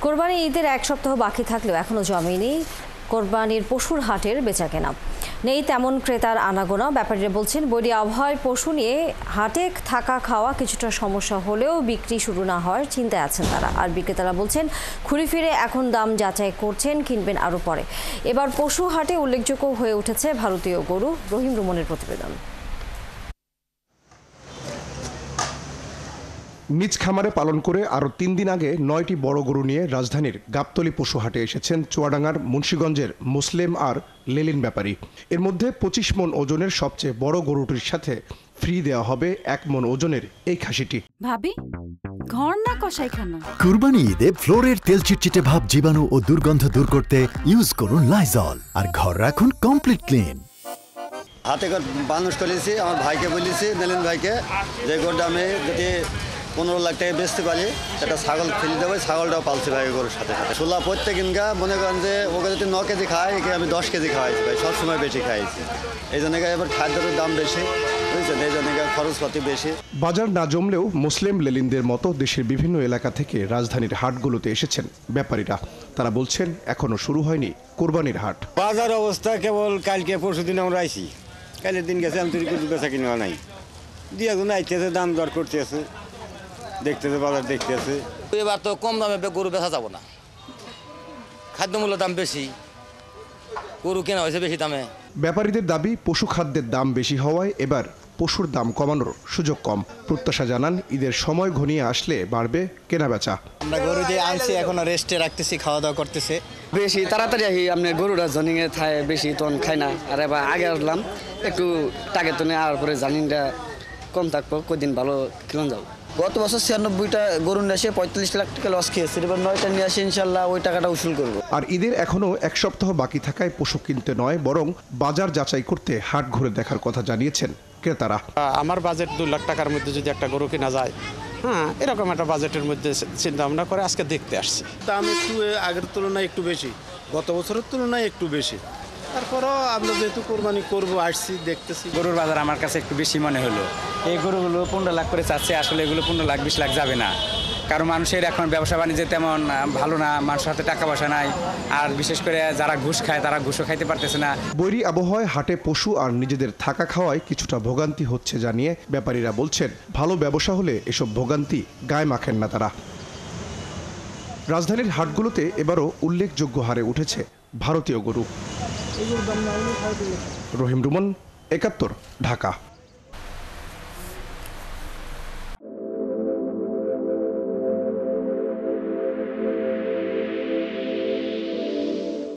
কোরবানি ঈদের এক সপ্তাহ বাকি থাকলেও এখনো জমেনি কোরবানির পশুর হাটের বেচাকেনা। নেই তেমন ক্রেতার আনাগোনা। ব্যাপারীরা বলছেন, বৈরী আবহাওয়ায় পশু নিয়ে হাটে থাকা খাওয়া কিছুটা সমস্যা হলেও বিক্রি শুরু না হওয়ার চিন্তায় আছেন তারা। আর বিক্রেতারা বলছেন, ঘুরে ফিরে এখন দাম যাচাই করছেন, কিনবেন আরও পরে। এবার পশু হাটে উল্লেখযোগ্য হয়ে উঠেছে ভারতীয় গরু। রহিম রুমনের প্রতিবেদন। নিজ খামারে পালন করে আরও ৩ দিন আগে ৯টি বড় গরু নিয়ে রাজধানীর গাবতলী পশু হাটে এসেছেন চুয়াডাঙ্গার মুন্সিগঞ্জের মুসলিম আর লেলিন ব্যাপারী। এর মধ্যে ২৫ মণ ওজনের সবচেয়ে বড় গরুটির সাথে ফ্রি দেওয়া হবে ১ মণ ওজনের এই খাসিটি। ভাবি ঘর না কষাইখানা। কুরবানি ঈদে ফ্লোরের তেল চিটচিটে ভাব, জীবাণু ও দুর্গন্ধ দূর করতে ইউজ করুন লাইজল, আর ঘর রাখুন কমপ্লিট ক্লিন। হাতে মানুষ করেছি, আমার ভাইকে বলেছি, নেলিন ভাইকে, যে গরুটা আমি যদি ১৫ লাখ টাকা বেচতে পারি, একটা ছাগল ফেলে দেবো। ছাগলটাও পালছি ভাই গরুর সাথে সাথে। ছোলা প্রত্যেক দিনকা মনে করেন যে ওকে যদি ৯ কেজি খাই, একে আমি ১০ কেজি খাওয়াইছি ভাই, সবসময় বেশি খাইছি। এই জন্য এবার খাদ্যের দাম বেশি, বুঝছেন, এই জন্য খরচপাতি বেশি। বাজার না জমলেও মুসলিম লেলিনদের মতো দেশের বিভিন্ন এলাকা থেকে রাজধানীর হাটগুলোতে এসেছেন ব্যাপারীরা। তারা বলছেন, এখনো শুরু হয়নি কোরবানির হাট। বাজার অবস্থা কেবল কালকে পরশু দিন আমরা আইছি, কালের দিন গেছে, আমি তৈরি করে বেচা কিনা নাই দিয়ে এখন আইতেছে, দাম দর করতেছে, দেখতেছে বাজার দেখতেছে। এবার তো কম দামে গরু বেচা যাব না, খাদ্যমূল্যের দাম বেশি, গরু কেনা হয়েছে বেশি দামে। ব্যাপারীদের দাবি, পশু খাদ্যের দাম বেশি হওয়ায় এবার পশুর দাম কমানোর সুযোগ কম। প্রত্যাশা জানান, ঈদের সময় ঘনিয়ে আসলে বাড়বে কেনাবেচা। আমরা গরু যে আনছি এখনো রেস্টে রাখতেছি, খাওয়া দাওয়া করতেছে। বেশি তাড়াতাড়ি আহি আপনার গরুরা জনিংয়ে থায়, বেশি তখন খায় না। আর এবার আগে আসলাম একটু টাকে তো আর পরে জানিনটা কম থাকবো, কদিন ভালো কিলোন যাবো। গত বছর ৯৬টা গরু নিয়ে আসে ৪৫ লাখ টাকা লস খেয়েছে, এবার ৯টা নিয়ে আসে, ইনশাল্লাহ ওই টাকাটা উসুল করবো। আর ঈদের এখনো এক সপ্তাহ বাকি থাকায় পশু কিনতে নয়, বরং বাজার যাচাই করতে হাট ঘুরে দেখার কথা জানিয়েছেন ক্রেতারা। আমার বাজেট ২ লাখ টাকার মধ্যে যদি একটা গরু কেনা যায়, হ্যাঁ, এরকম একটা বাজেটের মধ্যে চিন্তা ভাবনা করে আজকে দেখতে আসছি। দাম একটু আগের তুলনায় একটু বেশি, গত বছরের তুলনায় একটু বেশি। তারপরও আমরা যেহেতু কোরবানি করবো আসছি, দেখতেছি। গরুর বাজার আমার কাছে একটু বেশি মনে হলো। এই গরুগুলো ১৫ লাখ করে চাচ্ছে, আসলে এগুলো ১৫ লাখ ২০ লাখ যাবে না, কারণ মানুষের এখন ব্যবসা বাণিজ্য তেমন ভালো না, মানুষের হাতে টাকা পয়সা নাই, আর বিশেষ করে যারা ঘুষ খায় তারা ঘুষও খাইতে পারতেছে না। বৈরী আবহাওয়ায় হাটে পশু আর নিজেদের থাকা খাওয়ায় কিছুটা ভোগান্তি হচ্ছে জানিয়ে ব্যাপারীরা বলছেন, ভালো ব্যবসা হলে এসব ভোগান্তি গায়ে মাখেন না তারা। রাজধানীর হাটগুলোতে এবারও উল্লেখযোগ্য হারে উঠেছে ভারতীয় গরু। রহিম রুমন, ৭১, ঢাকা।